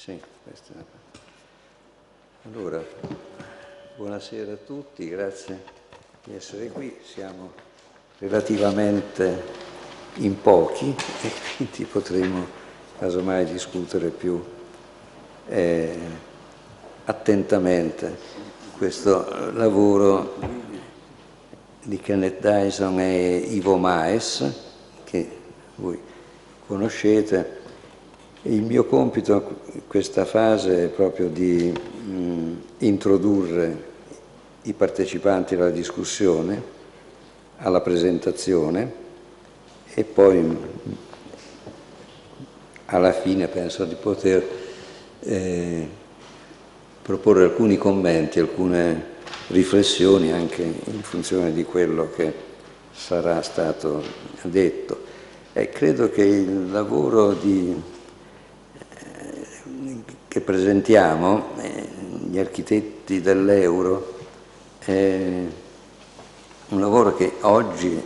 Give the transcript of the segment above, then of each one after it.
Sì, allora, buonasera a tutti, grazie di essere qui. Siamo relativamente in pochi e quindi potremo casomai discutere più attentamente questo lavoro di Kenneth Dyson e Ivo Maes, che voi conoscete. Il mio compito in questa fase è proprio di introdurre i partecipanti alla discussione, alla presentazione e poi alla fine penso di poter proporre alcuni commenti, alcune riflessioni anche in funzione di quello che sarà stato detto. Credo che il lavoro che presentiamo, gli architetti dell'euro, è un lavoro che oggi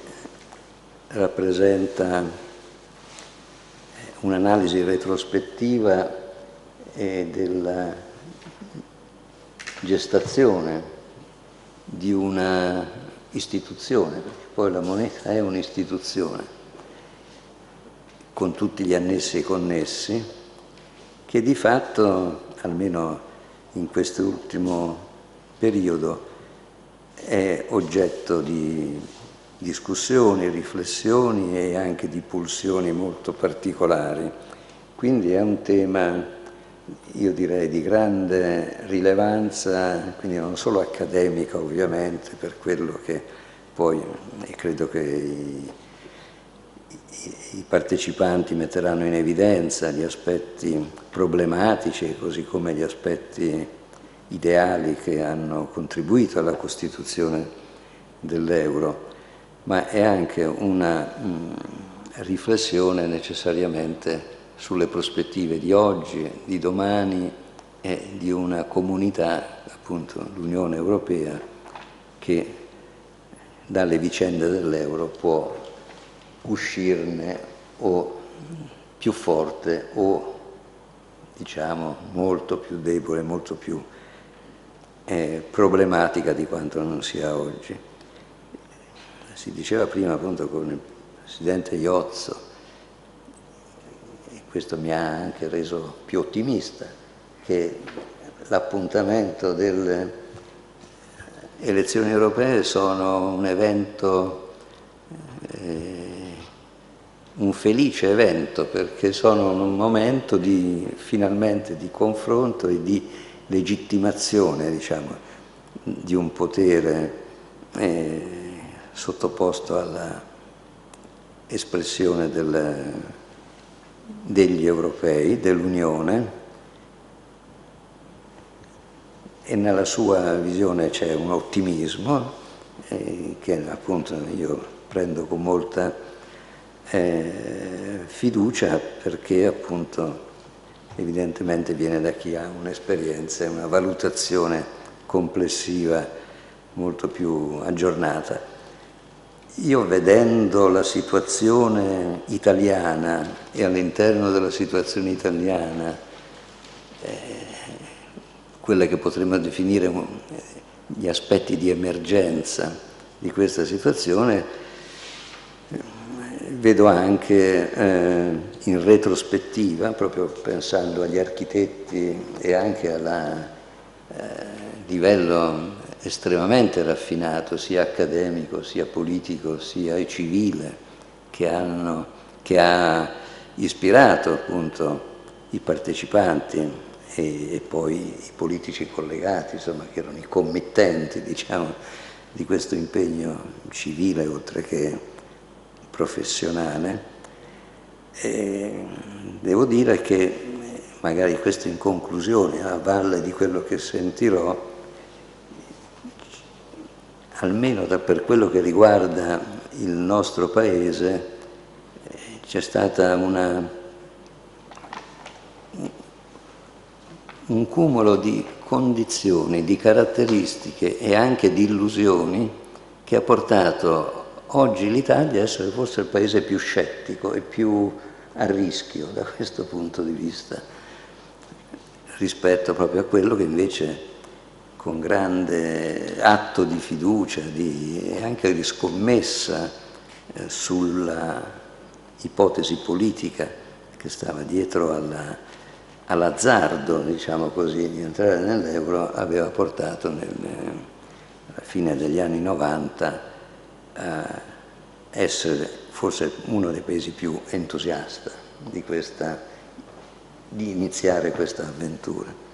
rappresenta un'analisi retrospettiva della gestazione di una istituzione, perché poi la moneta è un'istituzione, con tutti gli annessi e connessi, che di fatto, almeno in quest'ultimo periodo, è oggetto di discussioni, riflessioni e anche di pulsioni molto particolari. Quindi è un tema, io direi, di grande rilevanza, quindi non solo accademica ovviamente, per quello che poi credo che i partecipanti metteranno in evidenza gli aspetti problematici, così come gli aspetti ideali che hanno contribuito alla costituzione dell'euro, ma è anche una riflessione necessariamente sulle prospettive di oggi, di domani e di una comunità, appunto l'Unione Europea, che dalle vicende dell'euro può uscirne o più forte o, diciamo, molto più debole, molto più problematica di quanto non sia oggi. Si diceva prima appunto con il Presidente Iozzo, e questo mi ha anche reso più ottimista, che l'appuntamento delle elezioni europee sono un evento, un felice evento, perché sono un momento finalmente di confronto e di legittimazione, diciamo, di un potere sottoposto alla espressione degli europei, dell'Unione, e nella sua visione c'è un ottimismo che appunto io prendo con molta fiducia, perché appunto evidentemente viene da chi ha un'esperienza e una valutazione complessiva molto più aggiornata. Io, vedendo la situazione italiana e all'interno della situazione italiana quelle che potremmo definire gli aspetti di emergenza di questa situazione, vedo anche in retrospettiva, proprio pensando agli architetti e anche al livello estremamente raffinato, sia accademico, sia politico, sia civile, che ha ispirato appunto i partecipanti e poi i politici collegati, insomma, che erano i committenti, diciamo, di questo impegno civile oltre che professionale. E devo dire che, magari questo in conclusione, a valle di quello che sentirò, almeno per quello che riguarda il nostro Paese, c'è stata un cumulo di condizioni, di caratteristiche e anche di illusioni che ha portato oggi l'Italia a essere forse il paese più scettico e più a rischio da questo punto di vista. rispetto proprio a quello che invece con grande atto di fiducia e anche di scommessa sulla ipotesi politica che stava dietro all'azzardo, diciamo così, di entrare nell'euro, aveva portato alla fine degli anni 90 a essere forse uno dei paesi più entusiasta di iniziare questa avventura.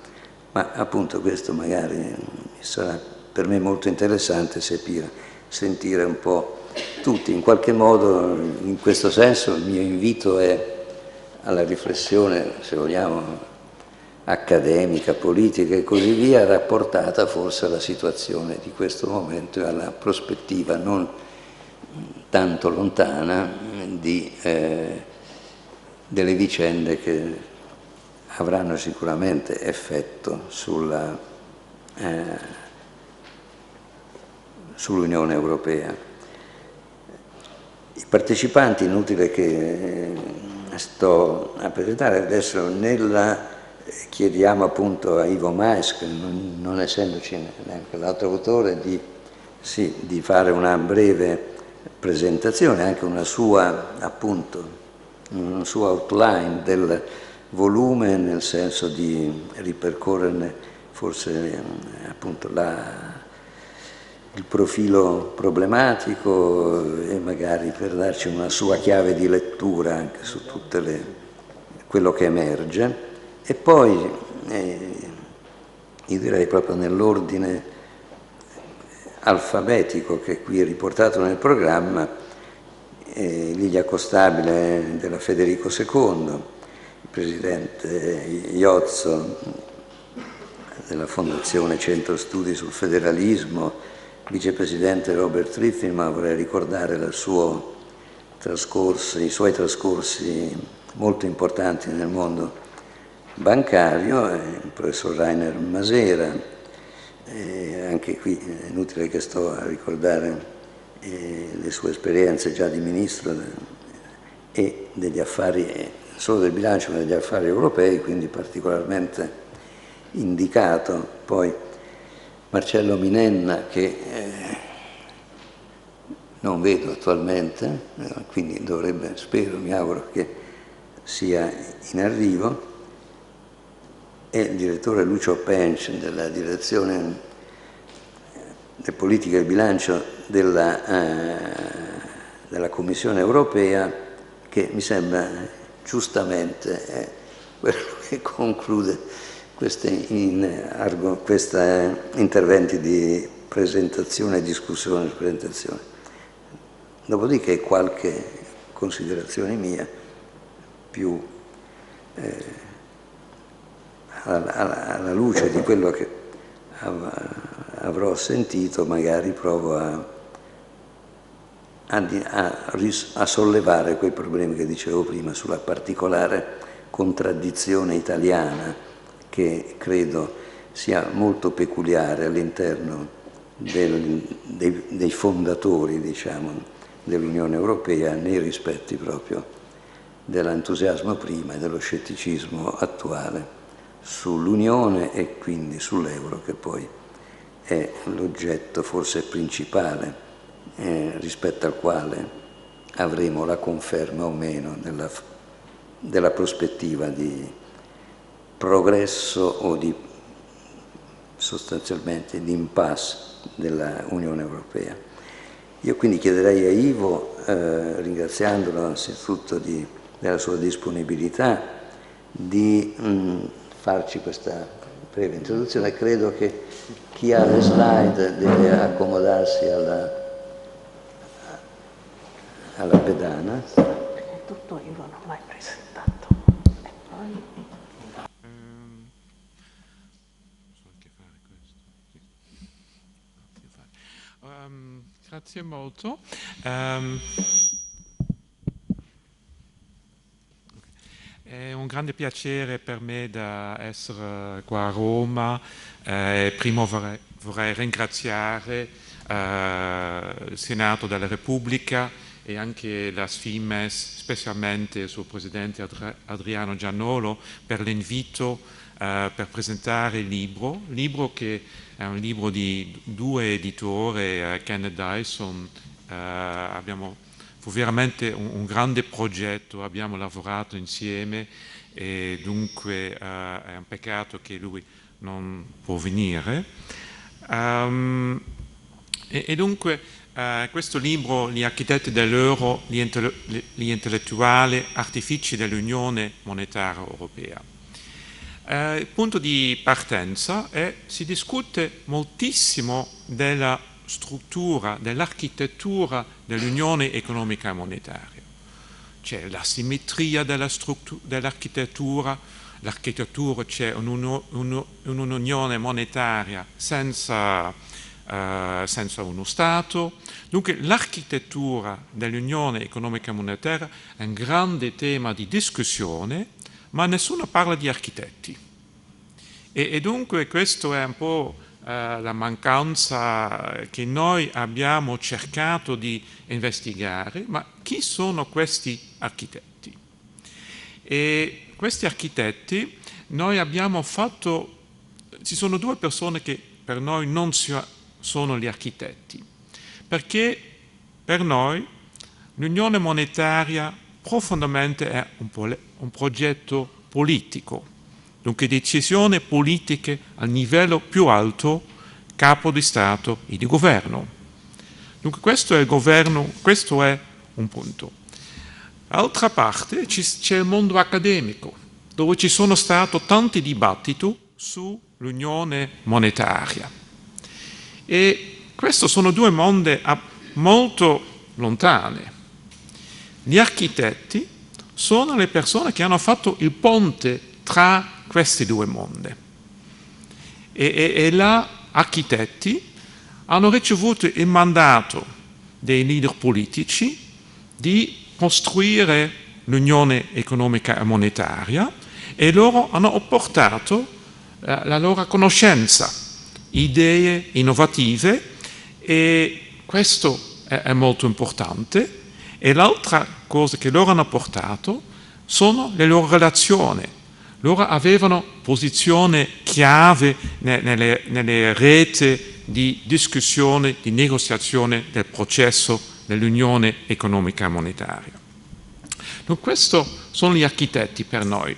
Ma appunto questo magari sarà per me molto interessante sentire un po' tutti. In qualche modo, in questo senso, il mio invito è alla riflessione, se vogliamo, accademica, politica e così via, rapportata forse alla situazione di questo momento e alla prospettiva non tanto lontana delle vicende che avranno sicuramente effetto sull'Unione Europea. I partecipanti, inutile che sto a presentare adesso, chiediamo appunto a Ivo Mais, non essendoci neanche l'altro autore, di fare una breve presentazione, anche una sua outline del volume, nel senso di ripercorrerne forse appunto il profilo problematico e magari per darci una sua chiave di lettura anche su quello che emerge. E poi io direi proprio nell'ordine alfabetico che qui è riportato nel programma, Lilia Costabile della Federico II, il presidente Iozzo della Fondazione Centro Studi sul Federalismo, vicepresidente Robert Triffin, ma vorrei ricordare i suoi trascorsi molto importanti nel mondo bancario, il professor Rainer Masera, anche qui è inutile che sto a ricordare le sue esperienze già di ministro e degli affari, solo del bilancio ma degli affari europei, quindi particolarmente indicato. Poi Marcello Minenna, che non vedo attualmente, quindi mi auguro che sia in arrivo, e il direttore Lucio Pench della direzione delle politiche del bilancio della Commissione europea, che mi sembra giustamente è quello che conclude questi interventi di presentazione e discussione. Dopodiché qualche considerazione mia più alla luce di quello che avrò sentito, magari provo a sollevare quei problemi che dicevo prima sulla particolare contraddizione italiana che credo sia molto peculiare all'interno dei fondatori, diciamo, dell'Unione Europea, nei rispetti proprio dell'entusiasmo prima e dello scetticismo attuale sull'Unione e quindi sull'euro, che poi è l'oggetto forse principale rispetto al quale avremo la conferma o meno della prospettiva di progresso o sostanzialmente di impasse della Unione Europea. Io quindi chiederei a Ivo, ringraziandolo anzitutto della sua disponibilità, di farci questa breve introduzione. Credo che chi ha le slide deve accomodarsi alla pedana. Tutto io non ho mai presentato. E poi... So anche fare questo. Grazie molto. È un grande piacere per me di essere qua a Roma. Prima vorrei ringraziare il Senato della Repubblica e anche la SFIMES, specialmente il suo presidente Adriano Giannolo, per l'invito per presentare il libro che è un libro di 2 editori, Kenneth Dyson. Fu veramente un grande progetto, abbiamo lavorato insieme e dunque è un peccato che lui non può venire. E dunque questo libro, Gli architetti dell'euro, gli intellettuali artifici dell'Unione Monetaria Europea. Il punto di partenza è si discute moltissimo della struttura, dell'architettura dell'Unione Economica e Monetaria. C'è la simmetria dell'architettura, c'è un'unione monetaria senza uno Stato. Dunque l'architettura dell'Unione Economica e Monetaria è un grande tema di discussione, ma nessuno parla di architetti. E dunque questo è un po' la mancanza che noi abbiamo cercato di investigare, ma chi sono questi architetti? E questi architetti noi abbiamo fatto, ci sono 2 persone che per noi non sono gli architetti, perché per noi l'unione monetaria profondamente è un progetto politico, dunque decisioni politiche al livello più alto, capo di Stato e di governo. Dunque questo è il governo, questo è un punto. D'altra parte c'è il mondo accademico, dove ci sono stati tanti dibattiti sull'unione monetaria. E questi sono 2 mondi molto lontani. Gli architetti sono le persone che hanno fatto il ponte tra questi 2 mondi. E gli architetti hanno ricevuto il mandato dei leader politici di costruire l'unione economica e monetaria e loro hanno portato la loro conoscenza, idee innovative e questo è molto importante. E l'altra cosa che loro hanno portato sono le loro relazioni. Loro avevano posizione chiave nelle reti di discussione, di negoziazione del processo dell'unione economica e monetaria. Dunque, questi sono gli architetti per noi,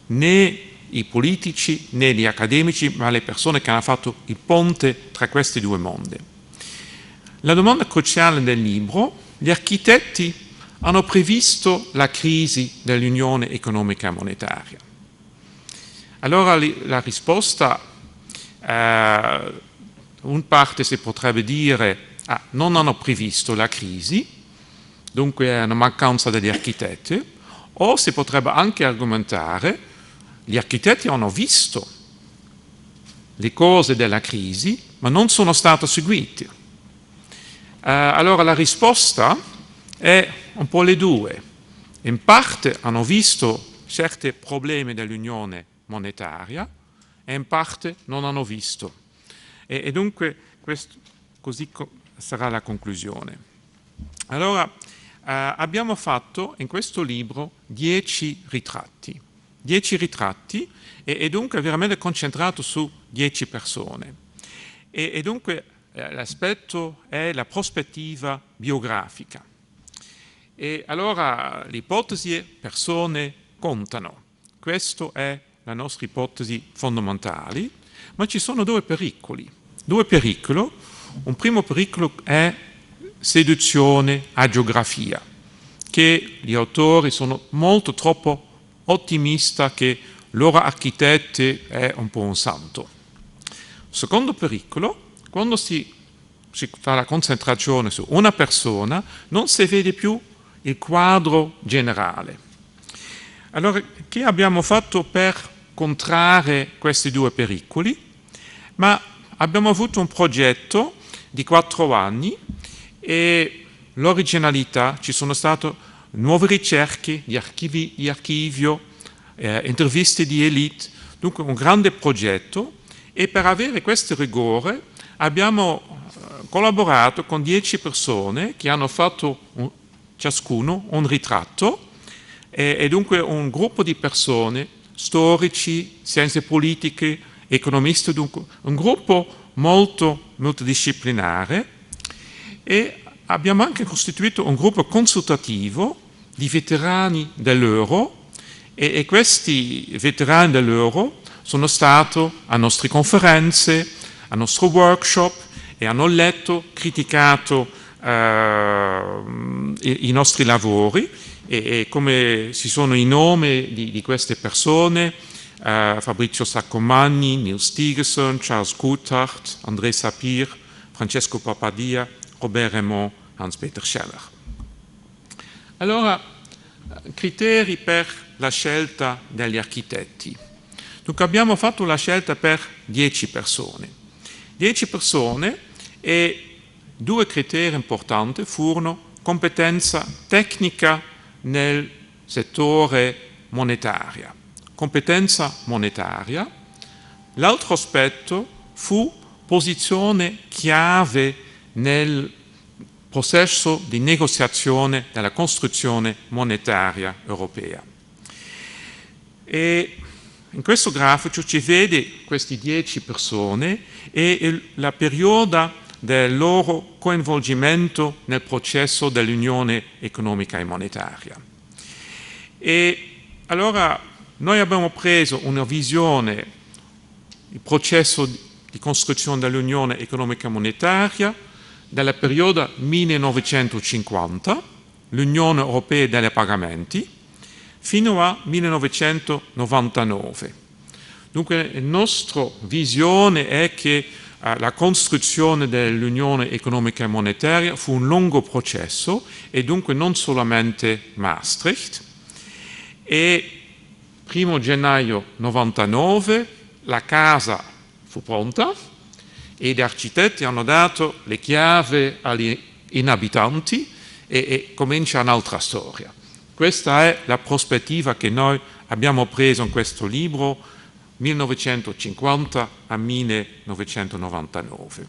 né i politici né gli accademici, ma le persone che hanno fatto il ponte tra questi 2 mondi. La domanda cruciale del libro: gli architetti hanno previsto la crisi dell'unione economica e monetaria. Allora la risposta, in parte si potrebbe dire non hanno previsto la crisi, dunque è una mancanza degli architetti, o si potrebbe anche argomentare gli architetti hanno visto le cose della crisi, ma non sono stati seguiti. Allora la risposta è un po' le 2. In parte hanno visto certi problemi dell'unione monetaria e in parte non hanno visto. E dunque così sarà la conclusione. Allora abbiamo fatto in questo libro 10 ritratti. 10 ritratti e dunque veramente concentrato su 10 persone. E dunque l'aspetto è la prospettiva biografica. E allora l'ipotesi è persone contano. Questa è la nostra ipotesi fondamentale, ma ci sono 2 pericoli. 2 pericoli. Un primo pericolo è seduzione, agiografia, che gli autori sono molto troppo ottimisti che loro architetti è un po' un santo. Secondo pericolo, quando si fa la concentrazione su una persona, non si vede più il quadro generale. Allora, che abbiamo fatto per contrarre questi 2 pericoli? Ma abbiamo avuto un progetto di 4 anni e l'originalità, ci sono state nuove ricerche di archivio, interviste di elite, dunque un grande progetto, e per avere questo rigore abbiamo collaborato con 10 persone che hanno fatto ciascuno un ritratto e dunque un gruppo di persone storici, scienze politiche, economisti, dunque un gruppo molto multidisciplinare, e abbiamo anche costituito un gruppo consultativo di veterani dell'euro, e questi veterani dell'euro sono stati a nostre conferenze, a nostri workshop, e hanno letto, criticato i nostri lavori, e come ci sono i nomi di queste persone: Fabrizio Saccomanni, Niels Stiegersen, Charles Coulthard, André Sapir, Francesco Papadia, Robert Raymond, Hans-Peter Scheller. Allora, criteri per la scelta degli architetti. Dunque abbiamo fatto la scelta per 10 persone. 10 persone, e 2 criteri importanti furono competenza tecnica nel settore monetario. Competenza monetaria. L'altro aspetto fu posizione chiave nel processo di negoziazione della costruzione monetaria europea. E in questo grafico ci vede queste 10 persone e la periodo del loro coinvolgimento nel processo dell'Unione economica e monetaria. E allora noi abbiamo preso una visione, il processo di costruzione dell'Unione economica e monetaria dal periodo 1950, l'Unione europea dei pagamenti, fino a 1999. Dunque la nostra visione è che la costruzione dell'Unione economica e monetaria fu un lungo processo, e dunque non solamente Maastricht. E 1 gennaio 1999 la casa fu pronta e gli architetti hanno dato le chiavi agli abitanti, e comincia un'altra storia. Questa è la prospettiva che noi abbiamo preso in questo libro, 1950 a 1999.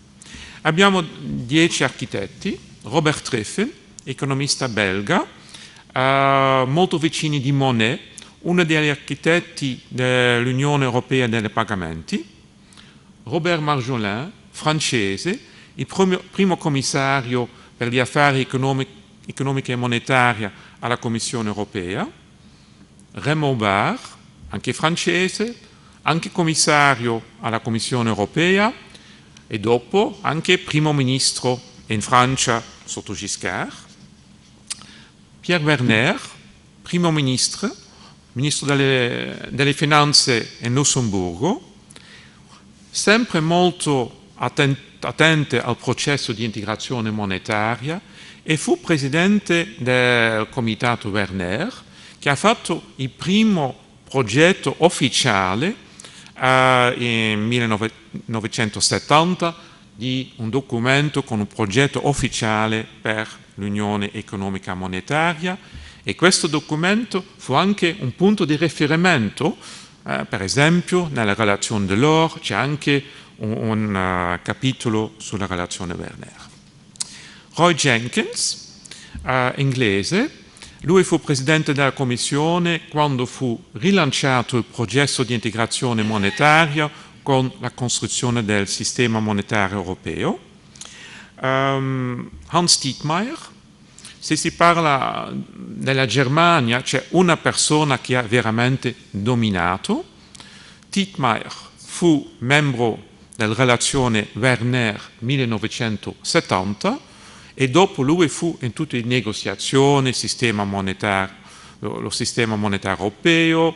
Abbiamo 10 architetti: Robert Triffin, economista belga, molto vicini di Monet, uno degli architetti dell'Unione Europea dei Pagamenti; Robert Marjolin, francese, il primo commissario per gli affari economici e monetari alla Commissione Europea; Raymond Barre, anche francese, anche commissario alla Commissione Europea, e dopo anche primo ministro in Francia sotto Giscard; Pierre Werner, primo ministro delle Finanze in Lussemburgo, sempre molto attente al processo di integrazione monetaria, e fu presidente del comitato Werner, che ha fatto il primo progetto ufficiale nel 1970 di un documento con un progetto ufficiale per l'Unione economica e monetaria, e questo documento fu anche un punto di riferimento, per esempio nella relazione Delors c'è anche un capitolo sulla relazione Werner. Roy Jenkins, inglese, lui fu presidente della Commissione quando fu rilanciato il processo di integrazione monetaria con la costruzione del sistema monetario europeo. Hans Tietmeyer, se si parla della Germania c'è una persona che ha veramente dominato. Tietmeyer fu membro della relazione Werner 1970, e dopo lui fu in tutte le negoziazioni, lo sistema monetario europeo,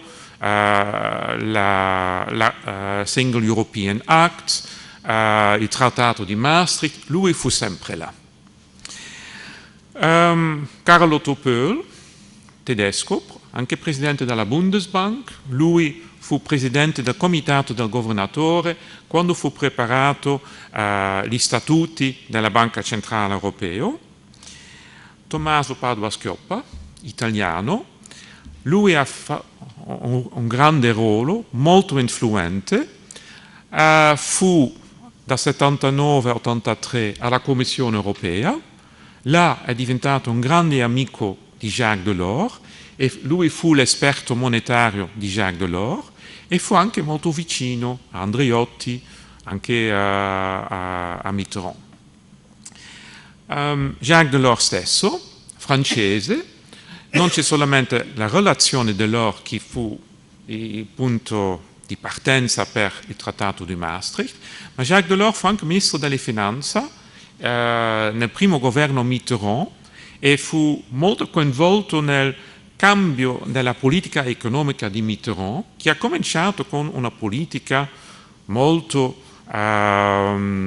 la Single European Act, il Trattato di Maastricht, lui fu sempre là. Karl Otto Pöhl, tedesco, anche presidente della Bundesbank, lui fu presidente del comitato del governatore quando fu preparato gli statuti della Banca Centrale Europea. Tommaso Padoa-Schioppa, italiano, lui ha un grande ruolo, molto influente, fu da 79 a 83 alla Commissione Europea, là è diventato un grande amico di Jacques Delors, e lui fu l'esperto monetario di Jacques Delors e fu anche molto vicino a Andreotti, anche a Mitterrand. Jacques Delors stesso, francese, non c'è solamente la relazione Delors che fu il punto di partenza per il Trattato di Maastricht, ma Jacques Delors fu anche ministro delle Finanze nel primo governo Mitterrand e fu molto coinvolto nel cambio della politica economica di Mitterrand, che ha cominciato con una politica molto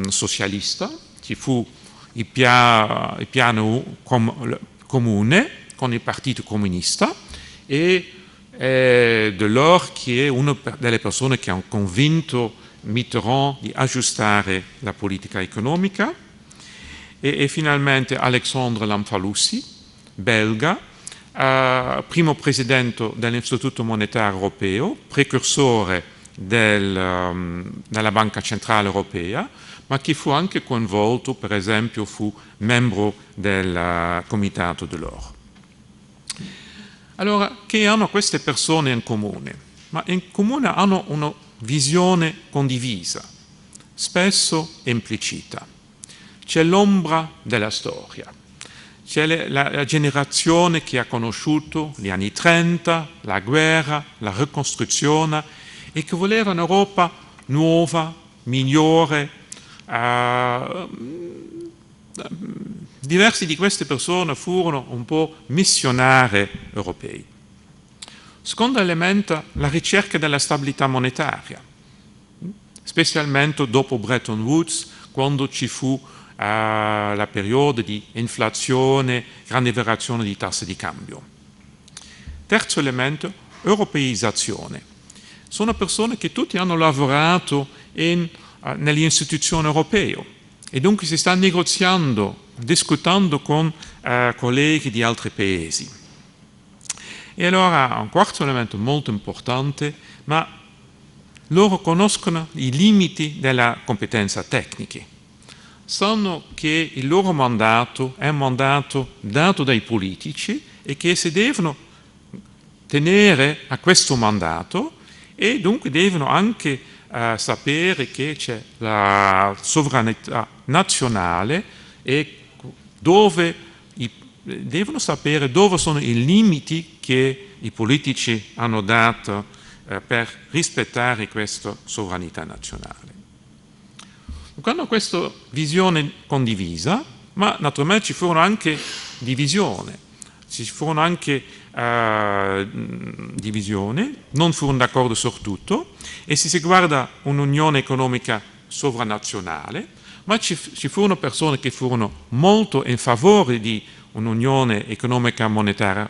socialista. Ci fu il piano comune con il Partito Comunista e Delors, che è una delle persone che hanno convinto Mitterrand di aggiustare la politica economica, e finalmente Alexandre Lamfalussy, belga, primo presidente dell'Istituto Monetario Europeo, precursore della Banca Centrale Europea, ma che fu anche coinvolto, per esempio, fu membro del Comitato Delors. Allora, che hanno queste persone in comune? Ma in comune hanno una visione condivisa, spesso implicita. C'è l'ombra della storia, c'è la generazione che ha conosciuto gli anni 30, la guerra, la ricostruzione e che voleva un'Europa nuova, migliore. Diversi di queste persone furono un po' missionari europei. Secondo elemento, la ricerca della stabilità monetaria, specialmente dopo Bretton Woods, quando ci fu la periodo di inflazione, grande variazione di tasse di cambio. Terzo elemento, europeizzazione. Sono persone che tutti hanno lavorato nelle istituzioni europee e dunque si sta negoziando, discutendo con colleghi di altri paesi. E allora un quarto elemento molto importante, ma loro conoscono i limiti della competenza tecnica. Sanno che il loro mandato è un mandato dato dai politici e che si devono tenere a questo mandato e dunque devono anche sapere che c'è la sovranità nazionale e devono sapere dove sono i limiti che i politici hanno dato per rispettare questa sovranità nazionale. Hanno questa visione condivisa, ma naturalmente ci furono anche divisioni, non furono d'accordo su tutto e se si guarda un'unione economica sovranazionale, ma ci furono persone che furono molto in favore di un'unione economica monetaria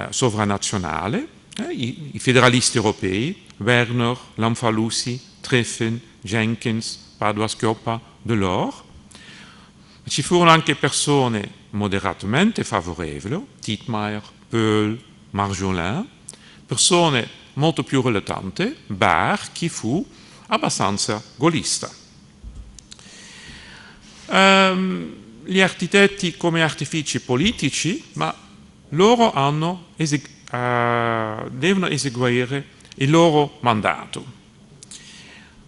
sovranazionale, i federalisti europei, Werner, Lamfalussy, Triffin, Jenkins, Padoa-Schioppa, Delors. Ci furono anche persone moderatamente favorevoli, Tietmeyer, Pöhl, Marjolin, persone molto più reluttante, Barr, che fu abbastanza gaullista. Gli architetti come artifici politici, ma loro devono eseguire il loro mandato.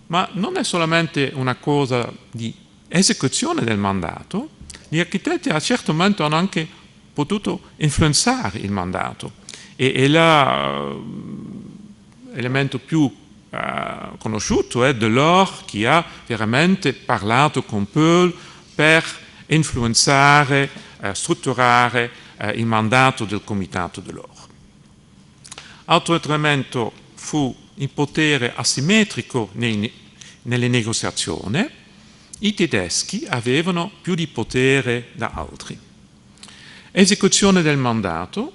Ma non è solamente una cosa di esecuzione del mandato, gli architetti a un certo momento hanno anche potuto influenzare il mandato e l'elemento più conosciuto è Delors, che ha veramente parlato con Pöhl per influenzare, strutturare il mandato del Comitato Delors. Altro elemento fu il potere asimmetrico nelle negoziazioni. I tedeschi avevano più di potere da altri. Esecuzione del mandato,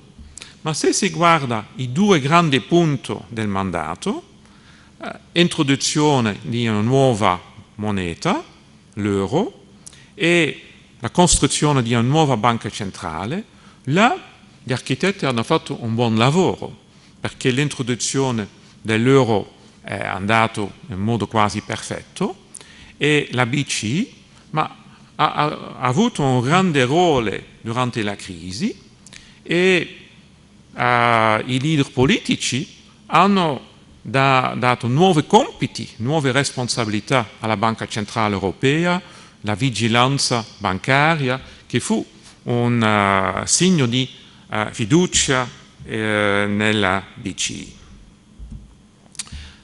ma se si guarda i due grandi punti del mandato, introduzione di una nuova moneta, l'euro, e la costruzione di una nuova banca centrale, là gli architetti hanno fatto un buon lavoro, perché l'introduzione dell'euro è andato in modo quasi perfetto e la BCE ha avuto un grande ruolo durante la crisi e i leader politici hanno dato nuovi compiti, nuove responsabilità alla Banca Centrale Europea, la vigilanza bancaria, che fu un segno di fiducia nella BCE.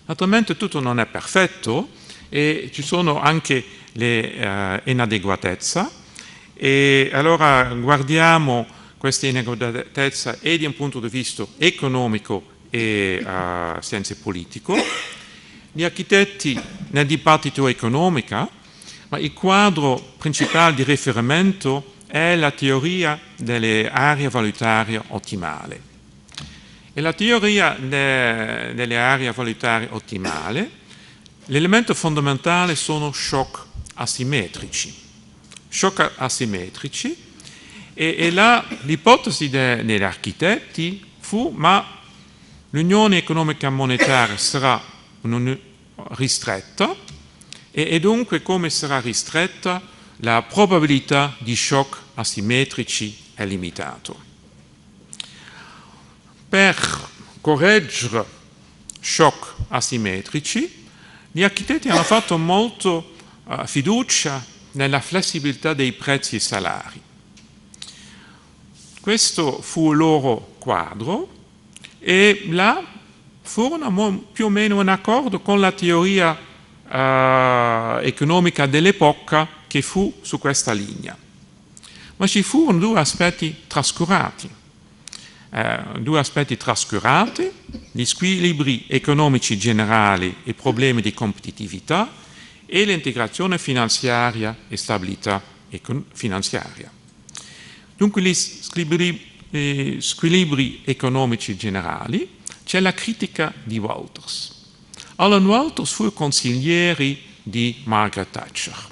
Naturalmente tutto non è perfetto e ci sono anche le inadeguatezze, e allora guardiamo questa inadeguatezza e da un punto di vista economico e senza politico. Gli architetti nel dibattito economico, ma il quadro principale di riferimento è la teoria delle aree valutarie ottimali. E la teoria delle aree valutarie ottimali, l'elemento fondamentale sono shock asimmetrici. Shock asimmetrici, e l'ipotesi degli architetti fu: ma l'unione economica monetaria sarà ristretta, e dunque, come sarà ristretta, la probabilità di shock asimmetrici è limitata. Per correggere shock asimmetrici, gli architetti hanno fatto molto fiducia nella flessibilità dei prezzi e salari. Questo fu il loro quadro, e là furono più o meno in accordo con la teoria economica dell'epoca che fu su questa linea. Ma ci furono due aspetti trascurati. Gli squilibri economici generali e problemi di competitività, e l'integrazione finanziaria e stabilità finanziaria. Dunque, gli squilibri economici generali, c'è la critica di Wolters. Alan Wolters fu consigliere di Margaret Thatcher,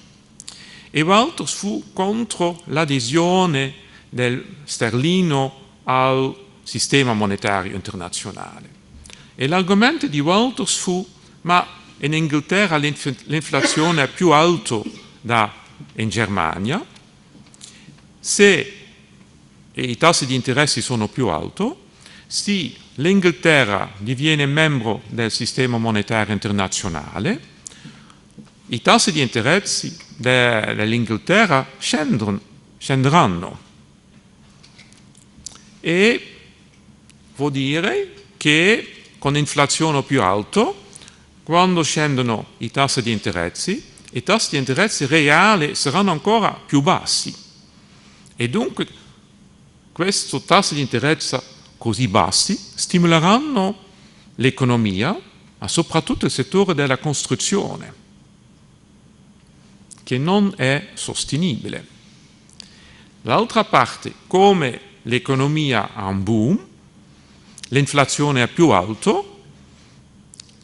e Wolters fu contro l'adesione del sterlino al sistema monetario internazionale. E l'argomento di Wolters fu: ma in Inghilterra l'inflazione è più alta che in Germania, se i tassi di interessi sono più alti, se l'Inghilterra diviene membro del sistema monetario internazionale, i tassi di interessi dell'Inghilterra scenderanno. E vuol dire che con inflazione più alta, quando scendono i tassi di interessi reali saranno ancora più bassi. E dunque questi tassi di interesse così bassi stimoleranno l'economia, ma soprattutto il settore della costruzione, che non è sostenibile. L'altra parte, come l'economia ha un boom, l'inflazione è più alta,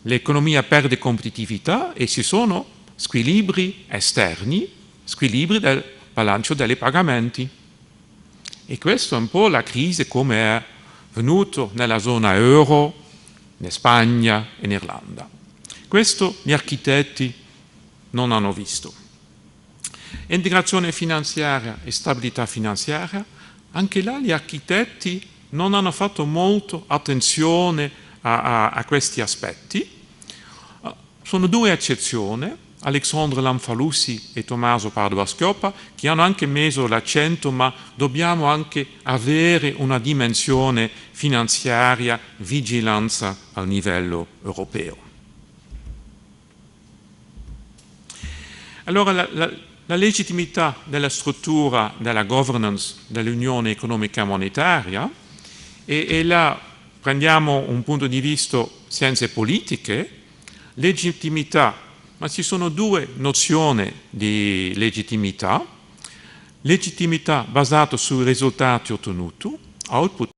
l'economia perde competitività e ci sono squilibri esterni, squilibri del bilancio dei pagamenti. E questa è un po' la crisi come è venuto nella zona euro, in Spagna e in Irlanda. Questo gli architetti non hanno visto. Integrazione finanziaria e stabilità finanziaria, anche là gli architetti non hanno fatto molto attenzione a questi aspetti. Sono due eccezioni, Alexandre Lamfalussy e Tommaso Padoa-Schioppa, che hanno anche messo l'accento: ma dobbiamo anche avere una dimensione finanziaria, vigilanza al livello europeo. Allora la legittimità della struttura della governance dell'Unione Economica Monetaria, e là prendiamo un punto di vista scienze politiche, legittimità, ma ci sono due nozioni di legittimità: legittimità basata sui risultati ottenuti, output